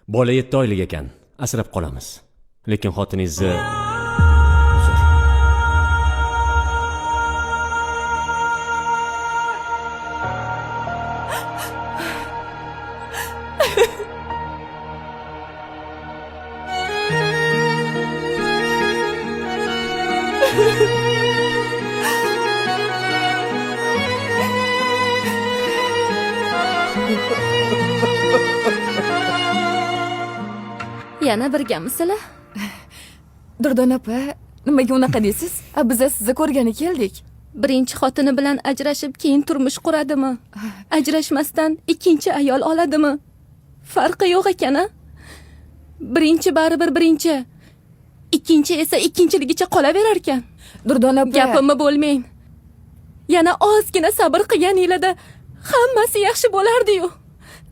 Bola 7 oylik ekan, asrab qolamiz. Lekin xotiningizni Yana birgamisizlar? Durdon opa, nimaga unaqa deysiz? Biz sizni ko'rgani keldik. Birinchi xotini bilan ajrashib, keyin turmush quradimi? Ajrashmasdan ikkinchi ayol oladimi? Farqi yo'q ekan-a? Birinchi baribir birinchi. Ikkinchi esa ikkinchiligicha qolaverar ekan. Durdon opa, Gapimni bo'lmang. Yana ozgina sabr qilganinglarda hammasi yaxshi bo'lardi-yu.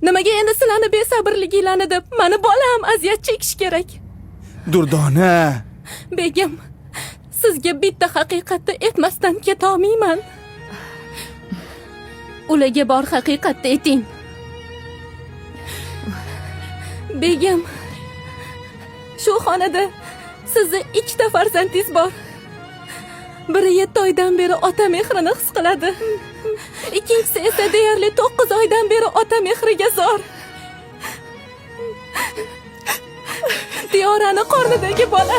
Nimaga endi sizlarni besabrliginglarni deb meni bolam aziyat chekish kerak? Durdona. Begim, sizga bitta haqiqatni aytmasdan keta olmayman. Ularga bor haqiqatni ayting. Begim, shu xonada sizni 2 ta farzandingiz bor. Biri 7 oydan beri ota mehrini his qiladi. Ikkinchisi esa deyarli 9 oydan beri ota mehriga zor. Diyorani qornidagi bola.